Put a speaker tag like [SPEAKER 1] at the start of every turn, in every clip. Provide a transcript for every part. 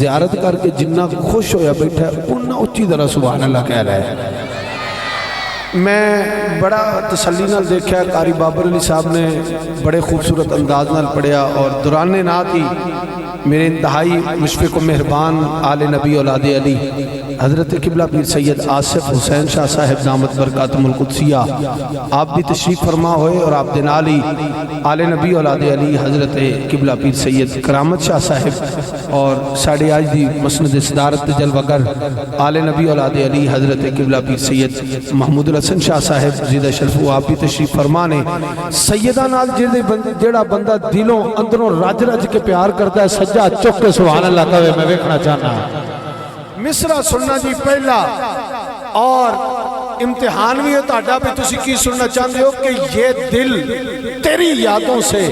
[SPEAKER 1] زیارت کر کے جنہ خوش ہویا بیٹھا ہے انہا اچھی طرح سبحان اللہ کہہ رہا ہے۔ میں بڑا تسلی نال دیکھا ہے قاری بابر علی صاحب نے بڑے خوبصورت انداز نال پڑھیا، اور دوران نعت ہی میرے انتہائی مشفق و مہربان آل نبی اولاد علی حضرت قبلہ پیر سید آصف حسین شاہ صاحب دامت برکاتہم القدسیہ آپ بھی تشریف فرما ہوئے، اور آپ دنالی آل نبی اولاد علی حضرت قبلہ پیر سید کرامت شاہ صاحب اور ساڑھے آج دی مسند صدارت جلوگر آل نبی اولاد علی حضرت قبلہ پیر سید محمود الحسن شاہ صاحب زیدہ شرفو آپ بھی تشریف فرمانے۔ سیدہ نال جیڑا بندہ دلوں اندروں رج رج کے پیار کرتا ہے سجا چک کے سبحان اللہ کہے میں دیکھنا چاہنا۔ مصرع سننا جی پہلا اور امتحان بھی ہے تاڑا بھی تسی کی سننا چاہتے ہو کہ یہ دل تیری یادوں سے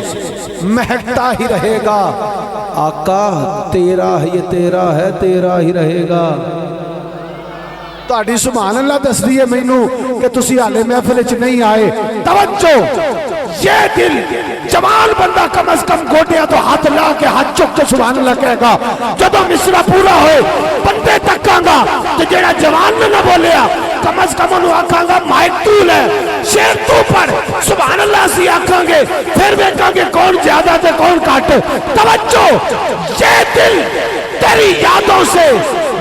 [SPEAKER 1] مہکتا ہی رہے گا، آقا تیرا یہ تیرا ہے تیرا ہی رہے گا۔ تاڑی سبحان اللہ دس دیئے مینو کہ تسی آلے محفل چ نہیں آئے، توجہ یہ دل جمال بندہ کم از کم گھوٹیا تو ہاتھ لا کے ہاتھ چک کے سبحان اللہ کہے گا، جب مصرع پورا ہوئے بندے تک کہاں تو جیڑا جوان میں نہ بولیا کم از کم انہوں آکھاں گا مائک طول ہے شیر تو پر سبحان اللہ سی آکھاں گے، پھر دیکھاں گے کون زیادہ تے کون کاٹ۔ توجہ یہ دل تیری یادوں سے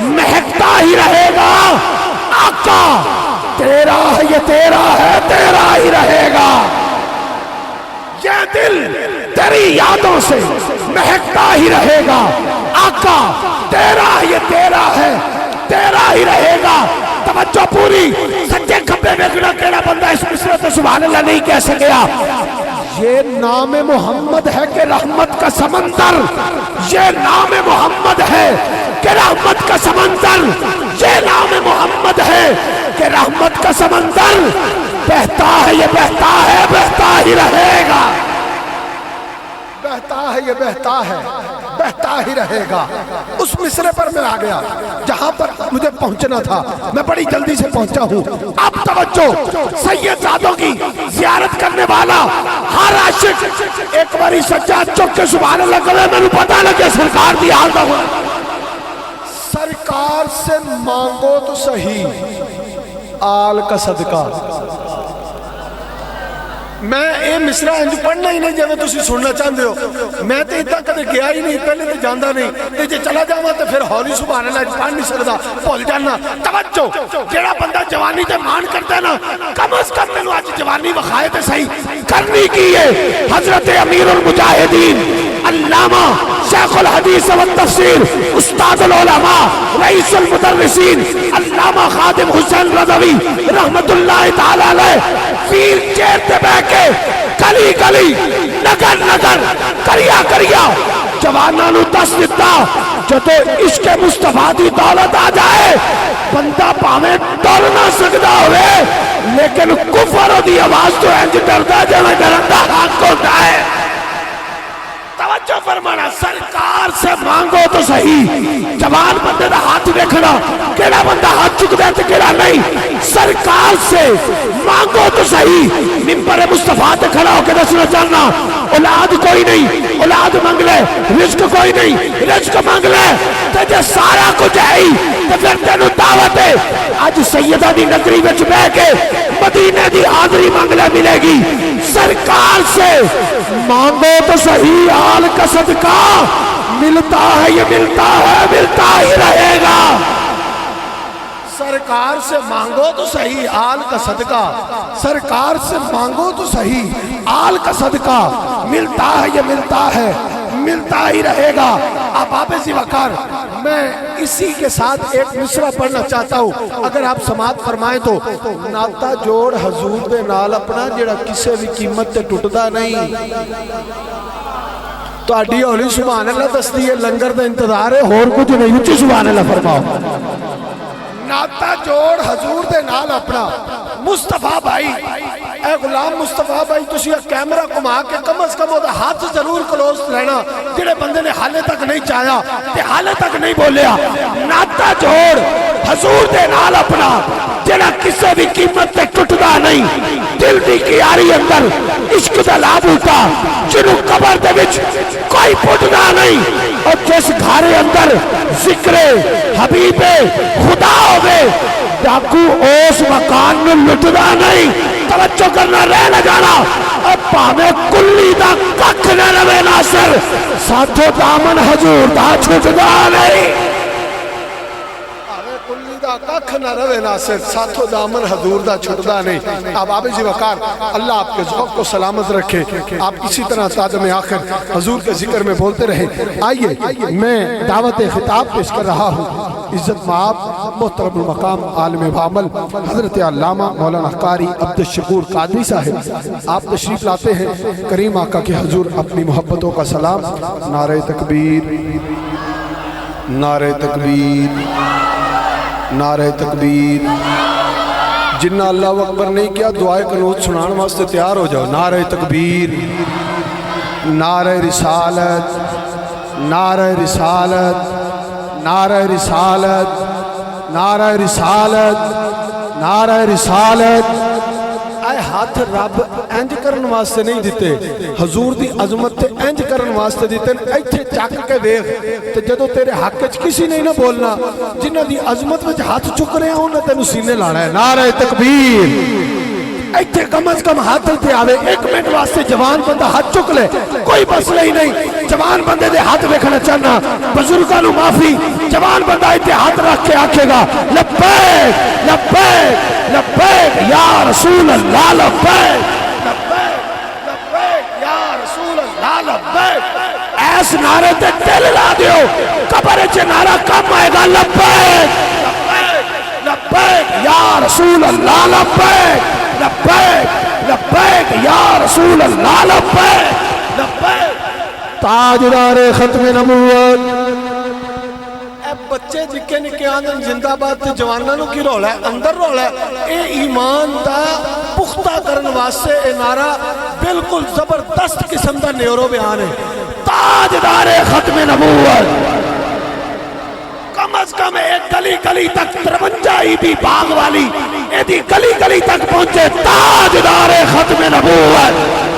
[SPEAKER 1] مہکتا ہی رہے گا، آقا تیرا یہ تیرا ہے تیرا ہی رہے گا۔ یہ دل تیری یادوں سے مہکتا ہی رہے گا، آقا تیرا یہ تیرا ہے تیرا ہی رہے گا۔ توجہ پوری سچے کھپے میں گنا کیڑا بندہ اس مصرع تو سبحان اللہ نہیں کہہ سکیا۔ یہ نام محمد ہے کہ رحمت کا سمندر، یہ نام محمد ہے کہ رحمت کا سمندر، یہ نام محمد ہے کہ رحمت کا سمندر بہتا ہے یہ بہتا ہے بہتا ہی رہے گا، بہتا ہے یہ بہتا ہے بہتا ہی رہے گا۔ اس مصرع پر میں آ گیا جہاں پر مجھے پہنچنا تھا، میں بڑی جلدی سے پہنچا ہوں۔ اب توجہ سید زادوں کی زیارت کرنے والا ہر عاشق ایک باری سجاد چک کے سبحان اللہ کرے، میں نے پتا لگے سرکار دی حال دا ہوا۔ سرکار سے مانگو تو صحیح آل کا صدقہ۔ میں اے مصرع انجو پڑھنا ہی نہیں جب تسی سننا چاہتے ہو، میں تے اتنا کدے گیا ہی نہیں، پہلے تے جاندہ نہیں، تے جے چلا جاواں تے پھر ہولی سبحان اللہ پڑھ نہیں سکتا، بھول جانا۔ توجہ جیڑا بندہ جوانی تے مان کرتا ہے نا، کم از کم میں آج جوانی وخائے تے صحیح کرنی کی ہے۔ حضرت امیر المجاہدین علامہ شیخ الحدیث والتفسیر استاد العلماء رئیس المدرسین علامہ خادم حسین رضوی رحمت اللہ تعالی علیہ پیر چیرتے بے کے گلی گلی نگر نگر کریا کریا جوانانو دس دیتا جو تو عشق مصطفیٰ دی دولت آ جائے بندہ پاویں ڈر نہ سکتا ہوئے، لیکن کفر دی آواز تو انج ڈردا جویں ڈرندا حق ہوتا ہے۔ توجہ فرمانا سرکار سے مانگو تو صحیح، جوان بندے دا ہاتھ دیکھنا کیڑا بندہ ہاتھ چک دے تے کیڑا نہیں، سرکار سے مانگو تو صحیح۔ منبر مصطفیٰ تے کھڑا ہو کے دسنا چاہنا اولاد کوئی نہیں اولاد مانگ لے، رزق کوئی نہیں رزق مانگ لے، تے جے سارا کچھ ہے تے پھر تینوں دعوت ہے اج سیدہ دی نگری وچ بیٹھ کے مدینے دی حاضری مانگ لے ملے گی۔ سرکار سے مانگو تو صحیح آل کا صدقہ، ملتا ہے یہ ملتا ہے ملتا ہی رہے گا۔ سرکار سے مانگو تو صحیح آل کا صدقہ، سرکار سے مانگو تو صحیح آل کا صدقہ، ملتا ہے یہ ملتا ہے ملتا ہی رہے گا۔ اب آپ اسی وقار میں اسی کے ساتھ ایک مصرع پڑھنا چاہتا ہوں، اگر آپ سماعت فرمائیں تو ناتا جوڑ حضور دے نال اپنا جڑا کسے بھی قیمت تے ٹوٹدا نہیں۔ تو اڈی ہولی سبحان اللہ دستی ہے لنگر دا انتظار ہے اور کچھ نہیں، اچھی سبحان اللہ فرماؤ۔ ناتا جوڑ حضور دے نال اپنا مصطفیٰ بھائی، اے غلام مصطفیٰ بھائی تسی کیمرہ کما کے کم از کم دا ہاتھ ضرور کلوز لینا، جڑے بندے نے حالے تک نہیں چاہیا تے حالے تک نہیں بولیا۔ ناتا جوڑ حضور دے نال اپنا
[SPEAKER 2] جڑا کسے بھی قیمت تے ٹوٹدا نہیں دل دی کیاری اندر عشق دا لا بوٹا جنوں قبر دے وچ کوئی پٹدا نہیں اور جس گھر اندر ذکر حبیب خدا ہوے ڈاکو اس مکان نوں لٹدا نہیں توجہ کرنا رہ نہ جانا اور پاویں کلی دا ککھ نہ رہے ناصر ساتھو دامن حضور دا چھٹدا نہیں
[SPEAKER 1] ککھ نہ رہے ناصر ساتھو دامن حضور دا چھٹدا نہیں اب آپ جی وقار اللہ آپ کے ذوق کو سلامت رکھے آپ اسی طرح تادم آخر حضور کے ذکر میں بولتے رہے آئیے میں دعوت خطاب پیش کر رہا ہوں عزت مآب محترم المقام عالم بعمل حضرت علامہ مولانا قاری عبدالشکور قادری صاحب آپ تشریف لاتے ہیں کریم آقا کے حضور اپنی محبتوں کا سلام نعرہ تکبیر نعرہ تکبیر نعرہ تکبیر جنہ اللہ اکبر نہیں کیا دعائے قنوت سنان واسطے تیار ہو جاؤ نعرہ تکبیر نعرہ رسالت نعرہ رسالت نعرہ رسالت نعرہ رسالت نعرہ رسالت اے ہاتھ رب انج کرن واسطے نہیں دیتے حضور دی عظمت تے انج کرن واسطے دیتے ایتھے چک کے دیکھ تے جدو تیرے حق وچ کسی نہیں نہ بولنا جنہ دی عظمت وچ ہاتھ چک رہے ہیں انہاں تینوں سینے لانا ہے نعرہ تکبیر ایتھے کم از کم ہاتھ تے آوے ایک منٹ واسطے جوان بندہ ہاتھ چک لے کوئی مسئلہ ہی نہیں جوان بندے دے ہاتھ ویکھنا چاہنا بزرگاں نوں معافی جوان بندہ ایتھے ہاتھ رکھ کے آکھے گا لبیک لبیک لبیک یا رسول اللہ لبیک لبیک لبیک یا رسول اللہ لبیک ایس نعرے تے دل لا دیو قبر چ نعرہ کم آئے گا لبیک لبیک لبیک یا رسول اللہ لبیک لبیک لبیک یا رسول اللہ لبیک لبیک تاجدار ختم نبوت اے بچے جکے نکے آندن زندہ باد تے جوانانوں کی رولا ہے اندر رولا ہے اے ایمان دا پختہ کرن واسطے اے نعرہ بالکل زبردست قسم دا نیورو بیان ہے تاجدار ختم نبوت کم از کم ایک گلی گلی تک 53 عیدی باغ والی ایدی گلی گلی تک پہنچے تاجدار ختم نبوت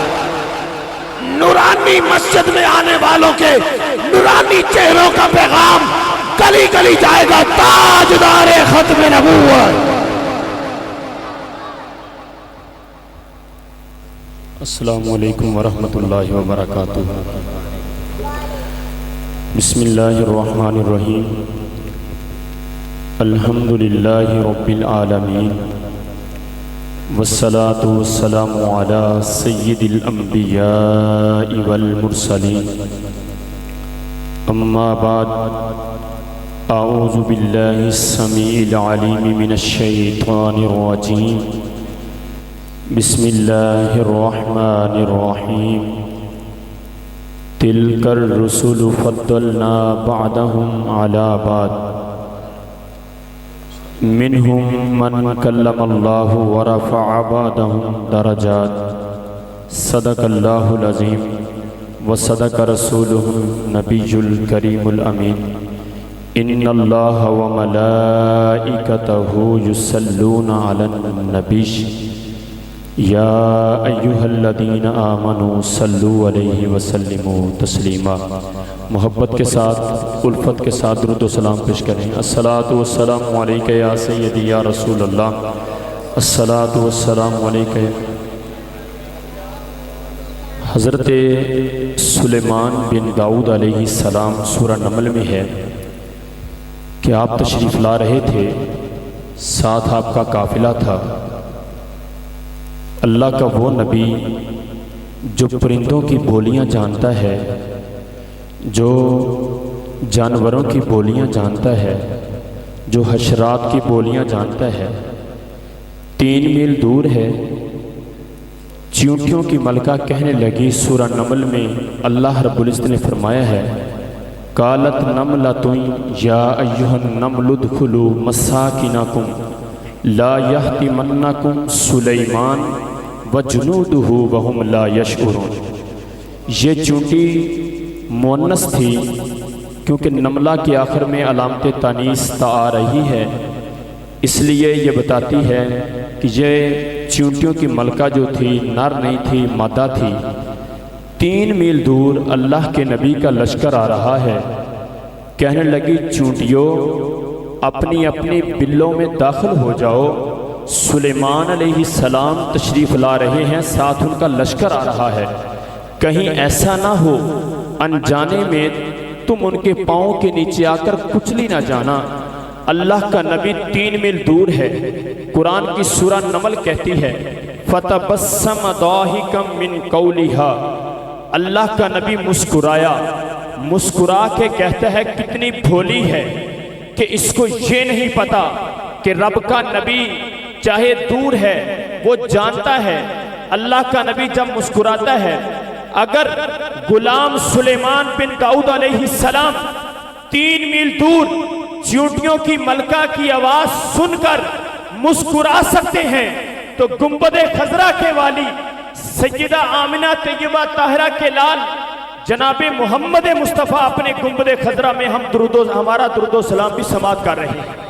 [SPEAKER 1] نورانی مسجد میں آنے والوں کے نورانی چہروں کا پیغام گلی گلی جائے گا تاجدار ختم نبوت
[SPEAKER 3] السلام علیکم ورحمۃ اللہ وبرکاتہ بسم اللہ الرحمن الرحیم الحمدللہ رب العالمین والصلاة والسلام على سید الانبیاء والمرسلین اما بعد اعوذ باللہ السمیع العلیم من الشیطان الرجیم بسم اللہ الرحمن الرحیم تلک الرسل فضلنا بعدهم على بعد منهم من کلم اللہ ورفع بعدهم درجات صدق اللہ العظیم وصدق رسوله النبی الکریم الامین ان اللہ وملائکته یصلون علی النبی یا ایہا الذین آمنوا صلوا علیہ وسلموا تسلیما محبت کے ساتھ الفت کے ساتھ درود و سلام پیش کریں الصلاۃ والسلام علیک یا سیدی یا رسول اللہ الصلاۃ والسلام علیک حضرت سلیمان بن داؤد علیہ السلام سورہ نمل میں ہے کہ آپ تشریف لا رہے تھے ساتھ آپ کا قافلہ تھا اللہ کا وہ نبی جو پرندوں کی بولیاں جانتا ہے جو جانوروں کی بولیاں جانتا ہے جو حشرات کی بولیاں جانتا ہے 3 میل دور ہے چیونٹیوں کی ملکہ کہنے لگی سورہ نمل میں اللہ رب العزت نے فرمایا ہے قالت نملۃ یا ایھا النمل ادخلوا مساکنکم لا یحطمنکم سلیمان وجنودہ وہم لا یشعرون یہ چونٹی مونس تھی کیونکہ نملہ کے آخر میں علامت تانیث تا آ رہی ہے اس لیے یہ بتاتی ہے کہ یہ چونٹیوں کی ملکہ جو تھی نر نہیں تھی، مادہ تھی۔ 3 میل دور اللہ کے نبی کا لشکر آ رہا ہے، کہنے لگی چونٹیوں اپنی اپنی بلوں میں داخل ہو جاؤ، سلیمان علیہ السلام تشریف لا رہے ہیں، ساتھ ان کا لشکر آ رہا ہے، کہیں ایسا نہ ہو انجانے میں تم ان کے پاؤں کے نیچے آ کر کچلی نہ جانا۔ اللہ کا نبی 3 میل دور ہے۔ قرآن کی سورہ نمل کہتی ہے فَتَبَسَّمَ ضَاحِكًا مِّن قَوْلِهَا، اللہ کا نبی مسکرایا، مسکرا کے کہتا ہے کتنی بھولی ہے کہ اس کو یہ نہیں پتا کہ رب کا نبی چاہے دور ہے وہ جانتا ہے۔ اللہ کا نبی جب مسکراتا ہے، اگر غلام سلیمان بن داؤد علیہ السلام 3 میل دور چونٹیوں کی ملکہ کی آواز سن کر مسکرا سکتے ہیں تو گنبد خضرا کے والی سیدہ آمنہ طیبہ طاہرہ کے لال جناب محمد مصطفیٰ اپنے گنبد خضرا میں ہمارا درود و سلام بھی سماعت کر رہے ہیں۔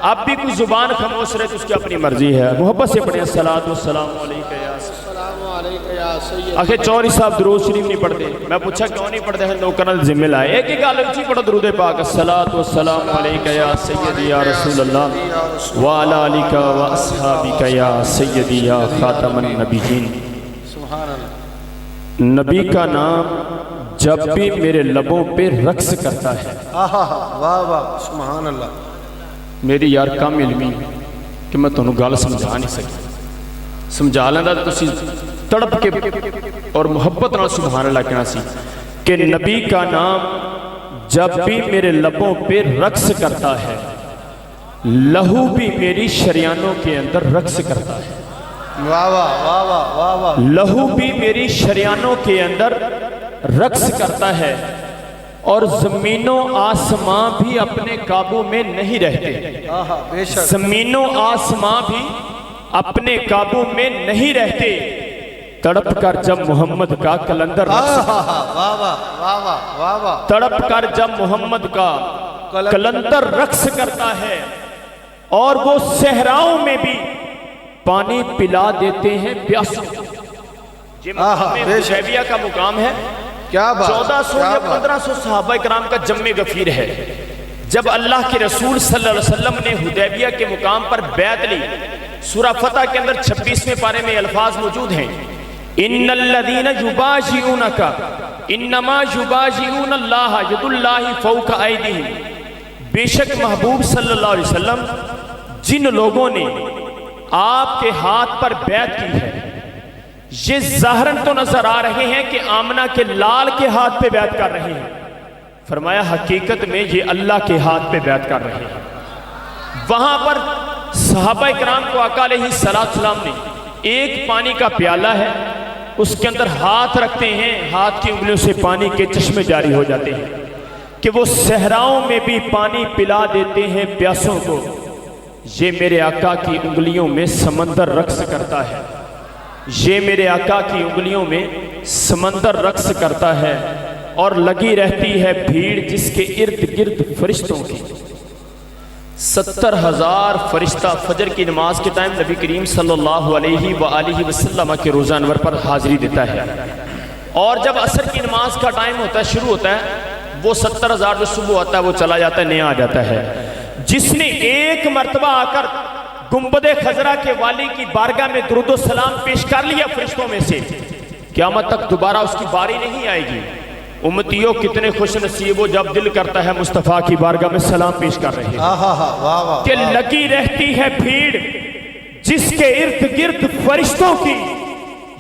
[SPEAKER 3] اب بھی کوئی زبان خاموش رہے تو اس کی اپنی مرضی ہے، محبت سے پڑھیں الصلاۃ والسلام علیکہ یا سید۔ آخر چوہدری صاحب درود شریف نہیں پڑھتے، میں پوچھا کیوں نہیں پڑھتے ہیں، نوکروں نے ذمہ لائے ایک ہی گل اچھی پڑھو درود پاک، الصلاۃ والسلام علیکہ یا سیدی یا رسول اللہ وعلی آلک و اصحابک یا سیدی یا خاتم النبیین۔ نبی کا نام جب بھی میرے لبوں پہ رقص کرتا ہے،
[SPEAKER 1] واہ واہ سبحان اللہ۔
[SPEAKER 3] میری یار کم علمی کہ میں تمہیں گل سمجھا نہیں سکتا، سمجھا لینا تو تسی تڑپ کے اور محبت نال سبحان اللہ کہنا سی کہ نبی کا نام جب بھی میرے لبوں پہ رقص کرتا ہے، لہو بھی میری شریانوں کے اندر رقص کرتا ہے۔
[SPEAKER 1] واہ واہ واہ واہ واہ واہ۔
[SPEAKER 3] لہو بھی میری شریانوں کے اندر رقص کرتا ہے، اور زمین و آسمان بھی اپنے قابو میں نہیں رہتے، زمین و آسمان بھی اپنے قابو میں نہیں رہتے، تڑپ کر جب محمد کا کلندر رقص تڑپ کر جب محمد کا کلندر رقص کرتا ہے، اور وہ صحراؤں میں بھی پانی پلا دیتے ہیں پیاسوں۔ یہ مقام حدیبیہ کا مقام ہے، 1400 یا 1500 صحابہ کرام کا جمع غفیر ہے۔ جب اللہ کے رسول صلی اللہ علیہ وسلم نے حدیبیہ کے مقام پر بیعت لی، سورہ فتح کے اندر 26ویں پارے میں الفاظ موجود ہیں ان الذین یبایعونک انما یبایعون اللہ ید اللہ فوق ایدیہم، بے شک محبوب صلی اللہ علیہ وسلم جن لوگوں نے آپ کے ہاتھ پر بیعت کی ہے، یہ ظاہراً تو نظر آ رہے ہیں کہ آمنہ کے لال کے ہاتھ پہ بیعت کر رہے ہیں، فرمایا حقیقت میں یہ اللہ کے ہاتھ پہ بیعت کر رہے ہیں۔ وہاں پر صحابہ کرام کو آقا علیہ السلام نے ایک پانی کا پیالہ ہے، اس کے اندر ہاتھ رکھتے ہیں، ہاتھ کی انگلیوں سے پانی کے چشمے جاری ہو جاتے ہیں کہ وہ صحراؤں میں بھی پانی پلا دیتے ہیں پیاسوں کو۔ یہ میرے آقا کی انگلیوں میں سمندر رقص کرتا ہے، یہ میرے آقا کی انگلیوں میں سمندر رقص کرتا ہے، اور لگی رہتی ہے بھیڑ جس کے ارد گرد فرشتوں کی۔ 70,000 فرشتہ فجر کی نماز کے ٹائم نبی کریم صلی اللہ علیہ وآلہ وسلم کے روزہ انور پر حاضری دیتا ہے، اور جب عصر کی نماز کا ٹائم ہوتا ہے، شروع ہوتا ہے، وہ 70,000 جو صبح ہوتا ہے وہ چلا جاتا ہے، نیا آ جاتا ہے۔ جس نے ایک مرتبہ آ کر گنبد خضرا کے والی کی بارگاہ میں درود و سلام پیش کر لیا فرشتوں میں سے، قیامت تک دوبارہ اس کی باری نہیں آئے گی۔ امتیوں کتنے خوش نصیب ہو جب دل کرتا ہے مصطفیٰ کی بارگاہ میں سلام پیش کر رہے ہیں کہ لگی رہتی ہے بھیڑ جس کے ارد گرد فرشتوں کی،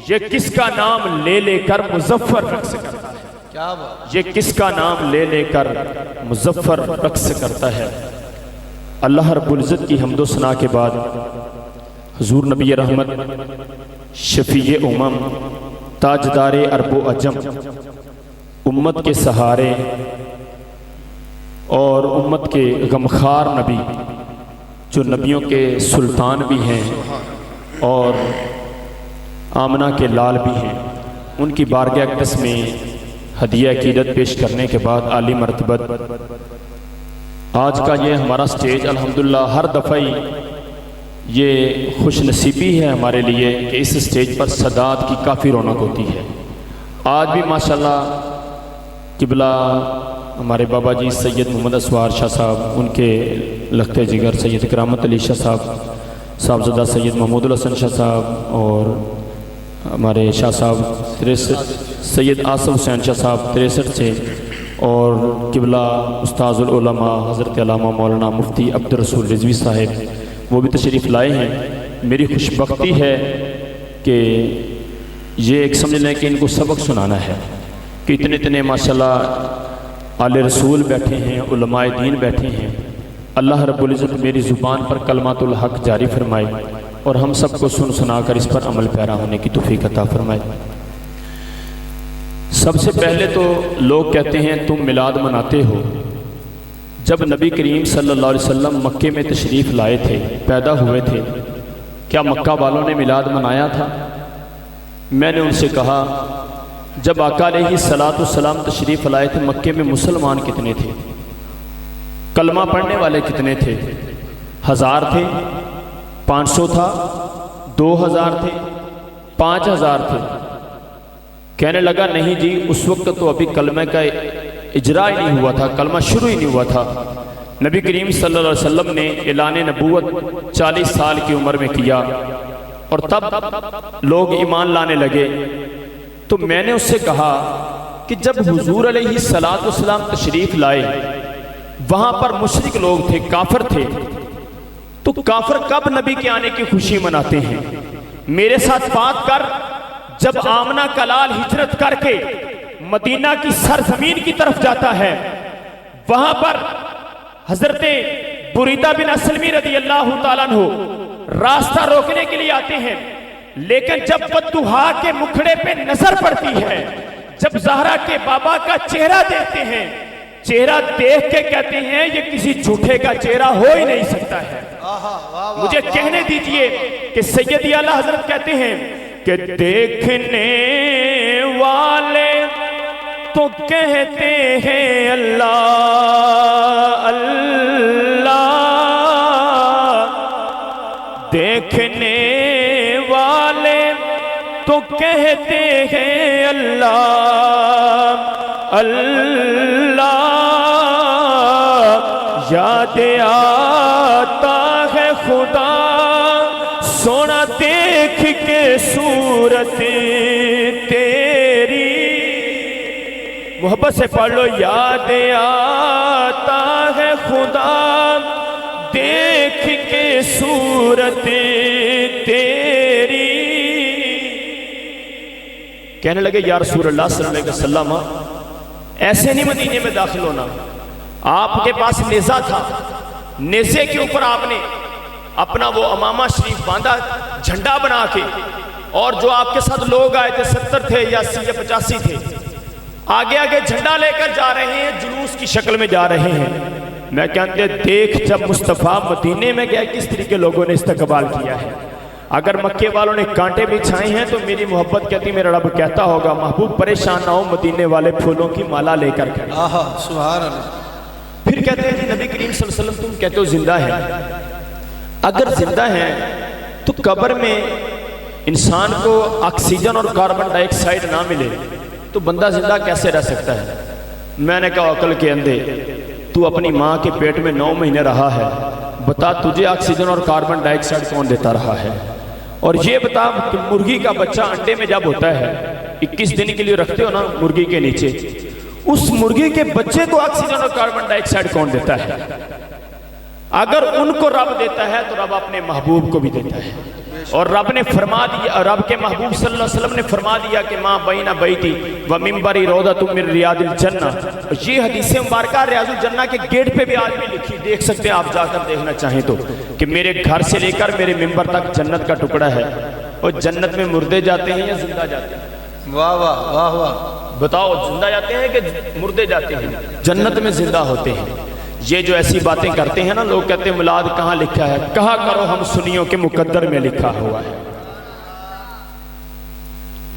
[SPEAKER 3] یہ کس کا نام لے لے کر مظفر رقص کرتا ہے، یہ کس کا نام لے لے کر مظفر رقص کرتا ہے۔ اللہ رب العزت کی حمد و ثنا کے بعد حضور نبی رحمت، شفیع امم، تاجدار عرب و عجم، امت کے سہارے اور امت کے غمخوار نبی، جو نبیوں کے سلطان بھی ہیں اور آمنہ کے لال بھی ہیں، ان کی بارگاہ اقدس میں ہدیہ عقیدت پیش کرنے کے بعد عالی مرتبت آج کا یہ ہمارا سٹیج الحمدللہ ہر دفعہ ہی یہ خوش نصیبی ہے ہمارے لیے کہ اس سٹیج پر صدات کی کافی رونق ہوتی ہے۔ آج بھی ماشاءاللہ قبلہ ہمارے بابا جی سید محمد اسوار شاہ صاحب، ان کے لختے جگر سید کرامت علی شاہ صاحبزادہ سید محمود الحسن شاہ صاحب، اور ہمارے شاہ صاحب 63 سید آصف حسین شاہ صاحب 63 سے، اور قبلہ استاذ العلماء حضرت علامہ مولانا مفتی عبدالرسول رضوی صاحب وہ بھی تشریف لائے ہیں۔ میری خوش بختی ہے کہ یہ ایک سمجھ لیں کہ ان کو سبق سنانا ہے کہ اتنے ماشاءاللہ آل رسول بیٹھے ہیں، علماء دین بیٹھے ہیں۔ اللہ رب العزت میری زبان پر کلمات الحق جاری فرمائے اور ہم سب کو سنا کر اس پر عمل پیرا ہونے کی توفیق عطا فرمائے۔ سب سے پہلے تو لوگ کہتے ہیں تم میلاد مناتے ہو۔ جب نبی کریم صلی اللہ علیہ وسلم مکے میں تشریف لائے تھے، پیدا ہوئے تھے، کیا مکہ والوں نے میلاد منایا تھا؟ میں نے ان سے کہا جب آقا علیہ الصلوۃ والسلام تشریف لائے تھے مکے میں مسلمان کتنے تھے؟ کلمہ پڑھنے والے کتنے تھے؟ 1000 تھے، 500 تھا، 2000 تھے، 5000 تھے؟ کہنے لگا نہیں جی، اس وقت تو ابھی کلمہ کا اجرا ہی نہیں ہوا تھا، کلمہ شروع ہی نہیں ہوا تھا۔ نبی کریم صلی اللہ علیہ وسلم نے اعلان نبوت 40 سال کی عمر میں کیا اور تب لوگ ایمان لانے لگے۔ تو میں نے اس سے کہا کہ جب حضور علیہ الصلوۃ والسلام تشریف لائے وہاں پر مشرک لوگ تھے، کافر تھے، تو کافر کب نبی کے آنے کی خوشی مناتے ہیں؟ میرے ساتھ بات کر، جب آمنہ کا لال ہجرت کر کے مدینہ کی سرزمین کی طرف جاتا ہے، وہاں پر حضرت بریدہ بن اسلمی رضی اللہ تعالیٰ عنہ راستہ روکنے کے لیے آتے ہیں، لیکن جب بددعا کے مکھڑے پہ نظر پڑتی ہے، جب زہرا کے بابا کا چہرہ دیکھتے ہیں، چہرہ دیکھ کے کہتے ہیں یہ کسی جھوٹے کا چہرہ ہو ہی نہیں سکتا ہے۔ مجھے کہنے دیجئے کہ سیدی اعلیٰ حضرت کہتے ہیں کہ دیکھنے والے تو کہتے ہیں اللہ اللہ، دیکھنے والے تو کہتے ہیں اللہ اللہ، یاد آتا ہے خدا سونا دیکھ کے صورت تیری، محبت سے پڑھ لو، یاد آتا ہے خدا دیکھ کے صورت تیری۔ کہنے لگے یا رسول اللہ صلی اللہ علیہ وسلم ایسے نہیں مدینے میں داخل ہونا، آپ کے پاس نیزہ تھا، نیزے کے اوپر آپ نے اپنا وہ امامہ شریف باندھا جھنڈا بنا کے، اور جو آپ کے ساتھ لوگ آئے تھے 70 تھے یا 80 یا 85 تھے، آگے آگے جھنڈا لے کر جا رہے ہیں، جلوس کی شکل میں جا رہے ہیں۔ میں کہتے دیکھ جب مصطفیٰ مدینے میں گیا کس طریقے لوگوں نے استقبال کیا ہے۔ اگر مکے والوں نے کانٹے بچھائے ہیں تو میری محبت کہتی میرا رب کہتا ہوگا محبوب پریشان نہ ہو، مدینے والے پھولوں کی مالا لے کر کھڑے۔
[SPEAKER 1] سبحان اللہ۔
[SPEAKER 3] پھر کہتے ہیں جی نبی کریم صلی اللہ علیہ وسلم تم کہتے ہو زندہ ہے، اگر زندہ ہیں تو قبر میں انسان کو آکسیجن اور کاربن ڈائی آکسائڈ نہ ملے تو بندہ زندہ کیسے رہ سکتا ہے؟ میں نے کہا عقل کے اندھے، تو اپنی ماں کے پیٹ میں 9 مہینے رہا ہے، بتا تجھے آکسیجن اور کاربن ڈائی آکسائڈ کون دیتا رہا ہے؟ اور یہ بتا کہ مرغی کا بچہ انڈے میں جب ہوتا ہے 21 دن کے لیے رکھتے ہو نا مرغی کے نیچے، اس مرغی کے بچے کو آکسیجن اور کاربن ڈائی آکسائڈ کون دیتا ہے؟ اگر ان کو رب دیتا ہے تو رب اپنے محبوب کو بھی دیتا ہے، اور رب نے فرما دیا، رب کے محبوب صلی اللہ علیہ وسلم نے فرما دیا کہ ماں بین بیتی و منبری روضۃ من ریاض الجنہ۔ یہ حدیث مبارکہ ریاض الجنہ کے گیٹ پہ بھی آج بھی لکھی، دیکھ سکتے ہیں آپ جا کر دیکھنا چاہیں تو، کہ میرے گھر سے لے کر میرے منبر تک جنت کا ٹکڑا ہے۔ اور جنت میں مردے جاتے ہیں یا زندہ جاتے ہیں؟
[SPEAKER 1] واہ واہ واہ واہ،
[SPEAKER 3] بتاؤ زندہ جاتے ہیں کہ مردے جاتے ہیں؟ جنت میں زندہ ہوتے ہیں۔ یہ جو ایسی باتیں کرتے ہیں نا لوگ، کہتے ہیں میلاد کہاں لکھا ہے؟ کہا کرو ہم سنیوں کے مقدر میں لکھا ہوا ہے۔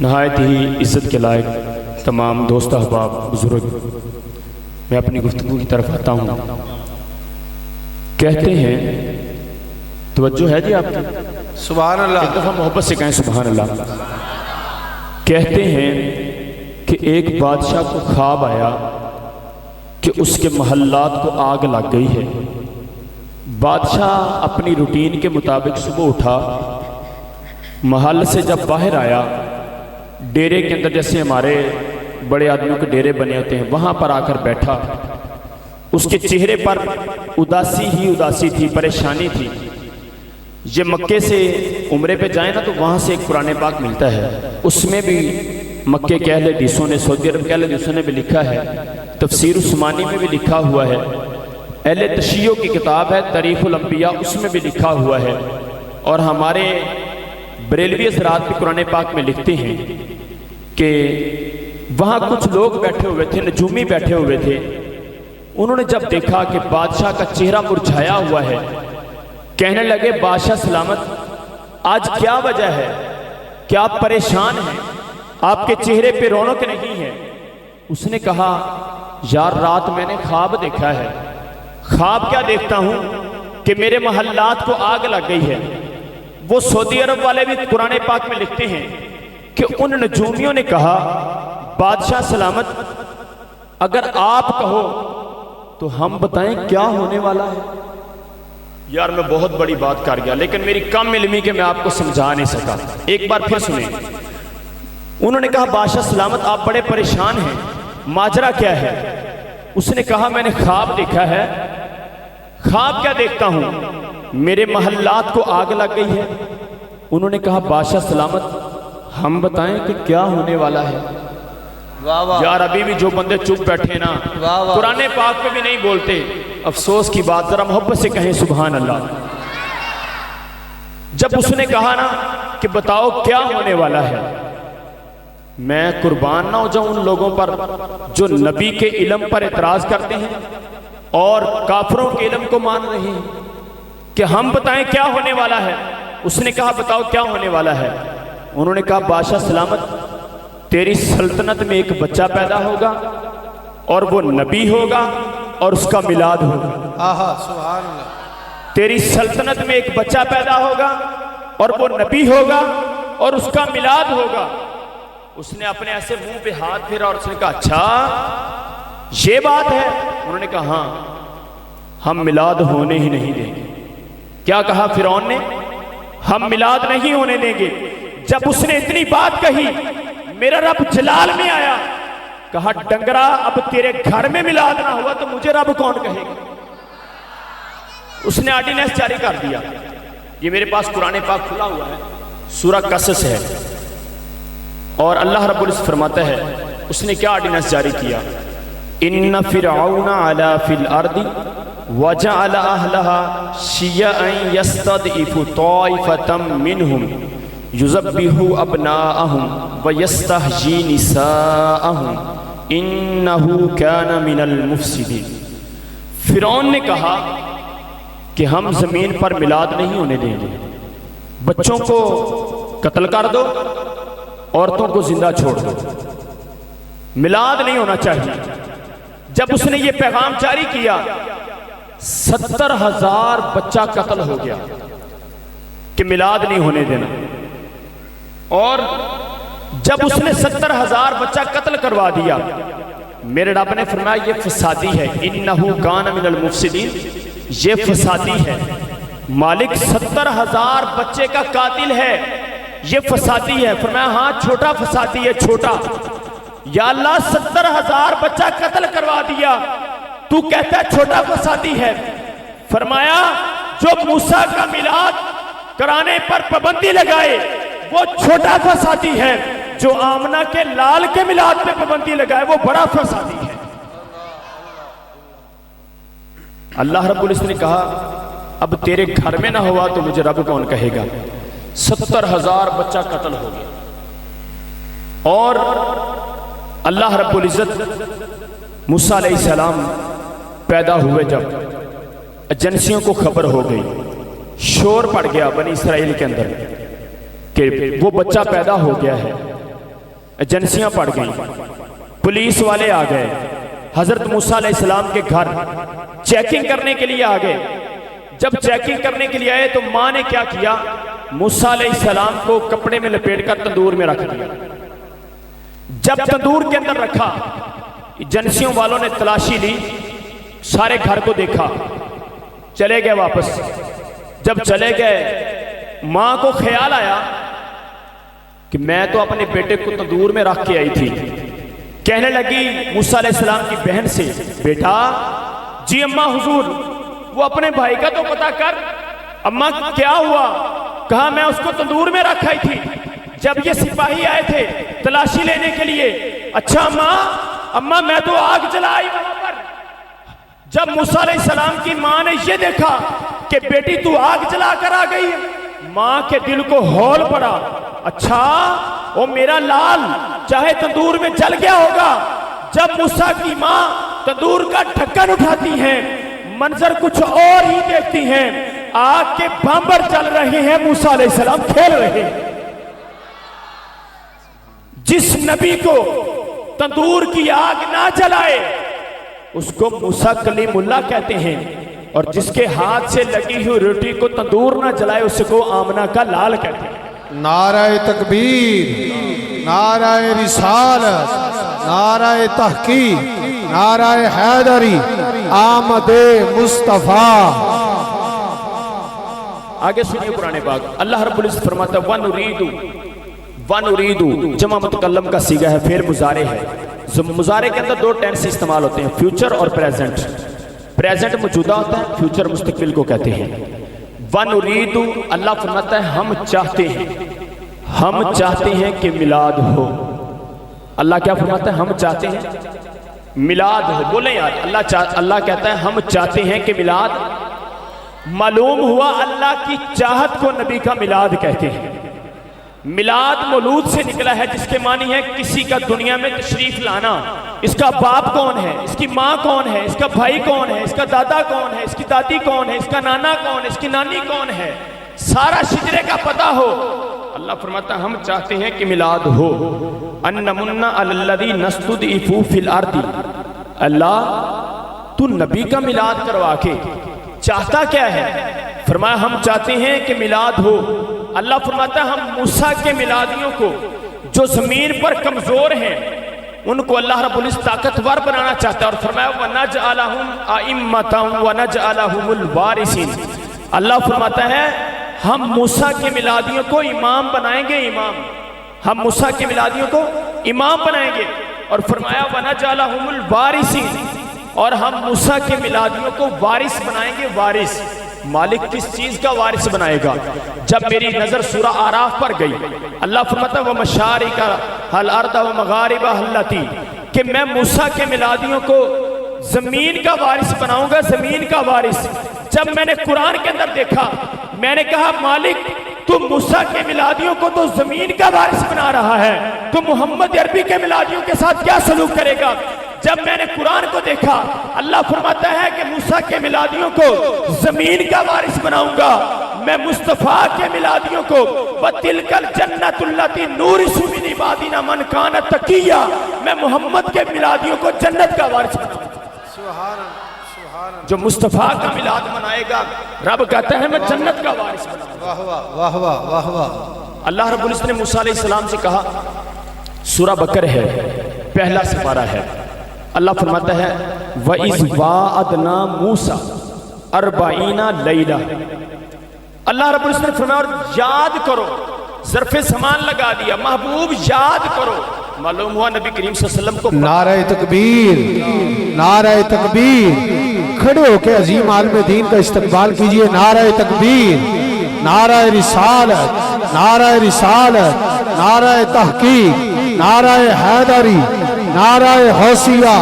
[SPEAKER 3] نہایت ہی عزت کے لائق تمام دوست احباب بزرگ، میں اپنی گفتگو کی طرف آتا ہوں۔ کہتے ہیں، توجہ ہے جی آپ کی،
[SPEAKER 1] سبحان
[SPEAKER 3] ایک
[SPEAKER 1] اللہ،
[SPEAKER 3] دفعہ محبت سے کہیں سبحان اللہ۔ کہتے ہیں کہ ایک بادشاہ کو خواب آیا کہ اس کے محلات کو آگ لگ گئی ہے۔ بادشاہ اپنی روٹین کے مطابق صبح اٹھا، محل سے جب باہر آیا، ڈیرے کے اندر جیسے ہمارے بڑے آدمیوں کے ڈیرے بنے ہوتے ہیں، وہاں پر آ کر بیٹھا۔ اس کے چہرے پر اداسی ہی اداسی تھی، پریشانی تھی۔ یہ مکے سے عمرے پہ جائیں نا تو وہاں سے ایک قرآن پاک ملتا ہے، اس میں بھی مکے کے اہل حدیثوں نے، سعودی عرب کے اہل حدیثوں نے بھی لکھا ہے، تفسیر عثمانی میں بھی لکھا ہوا ہے، اہل تشیع کی کتاب ہے تاریخ الانبیاء، اس میں بھی لکھا ہوا ہے، اور ہمارے بریلوی حضرات بھی قرآن پاک میں لکھتے ہیں کہ وہاں کچھ لوگ بیٹھے ہوئے تھے، نجومی بیٹھے ہوئے تھے۔ انہوں نے جب دیکھا کہ بادشاہ کا چہرہ مرجھایا ہوا ہے، کہنے لگے بادشاہ سلامت، آج کیا وجہ ہے؟ کیا آپ پریشان ہیں؟ آپ کے چہرے پہ رونق نہیں ہے۔ اس نے کہا یار رات میں نے خواب دیکھا ہے۔ خواب کیا دیکھتا ہوں کہ میرے محلات کو آگ لگ گئی ہے۔ وہ سعودی عرب والے بھی قرآن پاک میں لکھتے ہیں کہ ان نجومیوں نے کہا بادشاہ سلامت اگر آپ کہو تو ہم بتائیں کیا ہونے والا ہے۔ یار میں بہت بڑی بات کر گیا، لیکن میری کم علمی کہ میں آپ کو سمجھا نہیں سکا، ایک بار پھر سنیں۔ انہوں نے کہا بادشاہ سلامت آپ بڑے پریشان ہیں، ماجرا کیا ہے؟ اس نے کہا میں نے خواب دیکھا ہے۔ خواب کیا دیکھتا ہوں؟ میرے محلات کو آگ لگ گئی ہے۔ انہوں نے کہا بادشاہ سلامت ہم بتائیں کہ کیا ہونے والا ہے۔ یار ابھی بھی جو بندے چپ بیٹھے نا، قرآن پاک پہ بھی نہیں بولتے، افسوس کی بات، ذرا محبت سے کہیں سبحان اللہ۔ جب اس نے کہا نا کہ بتاؤ کیا ہونے والا ہے، میں قربان نہ ہو جاؤں ان لوگوں پر جو نبی کے علم پر اعتراض کرتے ہیں اور کافروں کے علم کو مان رہے ہیں، کہ ہم بتائیں کیا ہونے والا ہے۔ اس نے کہا بتاؤ کیا ہونے والا ہے۔ انہوں نے کہا بادشاہ سلامت تیری سلطنت میں ایک بچہ پیدا ہوگا اور وہ نبی ہوگا اور اس کا میلاد ہوگا۔
[SPEAKER 1] آہا سبحان اللہ،
[SPEAKER 3] تیری سلطنت میں ایک بچہ پیدا ہوگا اور وہ نبی ہوگا اور اس کا میلاد ہوگا۔ اس نے اپنے ایسے منہ پہ ہاتھ پھیرا اور اس نے کہا اچھا یہ بات ہے؟ انہوں نے کہا ہاں ہم میلاد ہونے ہی نہیں دیں گے۔ کیا کہا فرعون نے؟ ہم میلاد نہیں ہونے دیں گے۔ جب اس نے اتنی بات کہی میرا رب جلال میں آیا، کہا ڈنگرا اب تیرے گھر میں میلاد نہ ہوا تو مجھے رب کون کہے گا؟ اس نے آرڈیننس جاری کر دیا۔ یہ میرے پاس قرآن پاک کھلا ہوا ہے، سورہ قصص ہے، اور اللہ رب العزت فرماتا ہے اس نے کیا آرڈیننس جاری کیا؟ ان فرعون علا فی الارض وجعل اہلہا شیعا یستضعف طائفۃ منہم یذبح ابناءہم ویستحیی نساءہم انہ کان من المفسدین۔ فرعون نے کہا کہ ہم زمین پر میلاد نہیں ہونے دیں گے، بچوں کو قتل کر دو، عورتوں کو زندہ چھوڑ دو، میلاد نہیں ہونا چاہیے۔ جب اس نے یہ پیغام جاری کیا 70,000 بچہ قتل ہو گیا کہ میلاد نہیں ہونے دینا، اور جب اس نے 70,000 بچہ قتل کروا دیا میرے رب نے فرمایا یہ فسادی ہے، انہو کان من المفسدین، یہ فسادی ہے۔ مالک 70,000 بچے کا قاتل ہے، یہ فسادی ہے۔ فرمایا ہاں چھوٹا فسادی ہے، چھوٹا۔ یا اللہ 70,000 بچہ قتل کروا دیا، تو کہتا ہے چھوٹا فسادی ہے۔ فرمایا جو موسیٰ کا میلاد کرانے پر پابندی لگائے وہ چھوٹا فسادی ہے، جو آمنہ کے لال کے میلاد پہ پابندی لگائے وہ بڑا فسادی ہے۔ اللہ رب العزت نے کہا اب تیرے گھر میں نہ ہوا تو مجھے رب کون کہے گا۔ 70,000 بچہ قتل ہو گیا، اور اللہ رب العزت موسیٰ علیہ السلام پیدا ہوئے جب ایجنسیوں کو خبر ہو گئی، شور پڑ گیا بنی اسرائیل کے اندر کہ وہ بچہ پیدا ہو گیا ہے، ایجنسیاں پڑ گئیں، پولیس والے آ گئے، حضرت موسیٰ علیہ السلام کے گھر چیکنگ کرنے کے لیے آ گئے۔ جب چیکنگ کرنے کے لیے آئے تو ماں نے کیا کیا، موسیٰ علیہ السلام کو کپڑے میں لپیٹ کر تندور میں رکھ دیا۔ جب تندور کے اندر رکھا، ایجنسیوں والوں نے تلاشی لی، سارے گھر کو دیکھا، چلے گئے واپس۔ جب چلے گئے ماں کو خیال آیا کہ میں تو اپنے بیٹے کو تندور میں رکھ کے آئی تھی۔ کہنے لگی موسیٰ علیہ السلام کی بہن سے، بیٹا جی اماں حضور، وہ اپنے بھائی کا تو پتہ کر، اماں کیا ہوا؟ کہا میں اس کو تندور میں رکھ آئی تھی، جب یہ سپاہی آئے تھے تلاشی لینے کے لیے۔ اچھا اماں میں تو آگ جلائی وہاں پر۔ جب موسیٰ علیہ السلام کی ماں نے یہ دیکھا کہ بیٹی تو آگ جلا کر آ گئی ہے، ماں کے دل کو ہول پڑا، اچھا وہ میرا لال چاہے تندور میں جل گیا ہوگا۔ جب موسیٰ کی ماں تندور کا ڈھکن اٹھاتی ہیں، منظر کچھ اور ہی دیکھتی ہیں، آگ کے بامبر چل رہے ہیں، موسیٰ علیہ السلام کھیل رہے ہیں۔ جس نبی کو تندور کی آگ نہ جلائے اس کو موسیٰ کلیم اللہ کہتے ہیں، اور جس کے ہاتھ سے لگی ہوئی روٹی کو تندور نہ جلائے اس کو آمنہ کا لال کہتے ہیں۔
[SPEAKER 1] نعرہ تکبیر، نعرہ رسالت، نعرہ تحقیق، نعرہ حیدری، آمد مصطفیٰ۔
[SPEAKER 3] آگے سنیے قرآن پاک، اللہ رب العزت فرماتا ہے وَنُرِيدُ جمع متکلم کا صیغہ ہے، پھر مضارع ہے۔ مضارع کے اندر دو ٹینس استعمال ہوتے ہیں، فیوچر اور پریزنٹ۔ پریزنٹ موجودہ ہوتا ہے، فیوچر مستقبل کو کہتے ہیں۔ وَنُرِيدُ اللہ فرماتا ہے ہم چاہتے ہیں کہ میلاد ہو۔ اللہ کیا فرماتا ہے؟ ہم چاہتے ہیں میلاد ہو۔ بولیں یار، اللہ کہتا ہے ہم چاہتے ہیں کہ میلاد۔ معلوم ہوا اللہ کی چاہت کو نبی کا میلاد کہتے ہیں۔ میلاد مولود سے نکلا ہے، جس کے معنی ہے کسی کا دنیا میں تشریف لانا۔ اس کا باپ کون ہے، اس کی ماں کون ہے، اس کا بھائی کون ہے، اس کا دادا کون ہے، اس کی دادی کون ہے، اس کا نانا کون ہے، اس کی نانی کون ہے، سارا شجرے کا پتہ ہو۔ اللہ فرماتا ہے ہم چاہتے ہیں کہ میلاد ہو۔ ان نمنا علی الذی نستضعف فی الارض، اللہ تو نبی کا میلاد کروا کے چاہتا کیا ہے؟ فرمایا ہم چاہتے ہیں کہ میلاد ہو۔ اللہ فرماتا ہے ہم موسیٰ کے میلادیوں کو جو زمین پر کمزور ہیں ان کو اللہ رب العزت طاقتور بنانا چاہتا ہے، اور فرمایا وَنَجْعَلَهُمْ أَئِمَّةً وَنَجْعَلَهُمُ الْوَارِثِينَ۔ اللہ فرماتا ہے ہم موسیٰ کے میلادیوں کو امام بنائیں گے، امام۔ ہم موسیٰ کے میلادیوں کو امام بنائیں گے، اور فرمایا وَنَجْعَلَهُمُ الْوَارِثِينَ، اور ہم موسیٰ کے میلادیوں کو وارث بنائیں گے۔ وارث مالک کس چیز کا وارث بنائے گا؟ جب میری نظر سورہ آراف پر گئی، اللہ فرماتا ہے وَمَشَارِقَ الْأَرْضَ وَمَغَارِبَهَا الَّتِي، کہ میں موسیٰ کے میلادیوں کو زمین کا وارث بناؤں گا، زمین کا وارث۔ جب میں نے قرآن کے اندر دیکھا، میں نے کہا مالک تو موسیٰ کے میلادیوں کو تو زمین کا وارث بنا رہا ہے، تو محمد عربی کے میلادیوں کے ساتھ کیا سلوک کرے گا؟ جب میں نے قرآن کو دیکھا، اللہ فرماتا ہے کہ موسیٰ کے میلادیوں کو زمین کا وارث بناؤں گا، میں مصطفیٰ کے میلادیوں کو وَتِلْكَ الْجَنَّةُ الَّتِي نُورِثُ مِنْ عِبَادِنَا مَنْ كَانَ تَقِيًّا، میں محمد کے میلادیوں کو جنت کا وارث بناؤں گا۔ جو مصطفیٰ کا میلاد منائے گا، رب کہتا ہے میں جنت کا وارث بناؤں گا۔
[SPEAKER 1] واہ واہ واہ واہ۔
[SPEAKER 3] اللہ رب العزت نے موسیٰ علیہ السلام سے کہا، سورہ بقر ہے، پہلا سپارہ ہے۔ اللہ فرماتا ہے وَإِذْ وَاعَدْنَا مُوسَىٰ 40 لَيْلَةً۔ اللہ رب العزت نے فرمایا اور یاد کرو، ظرف زمان لگا دیا، محبوب یاد کرو۔ معلوم ہوا نبی کریم صلی اللہ علیہ وسلم کو
[SPEAKER 1] نعرہ تکبیر، نعرہ تکبیر، کھڑے ہو کے عظیم عالم دین کا استقبال کیجئے۔ نعرہ تکبیر، نعرہ رسالت، نعرہ رسالت، نعرہ تحقیق، نعرہ حیدری، نعرہ حوثیہ۔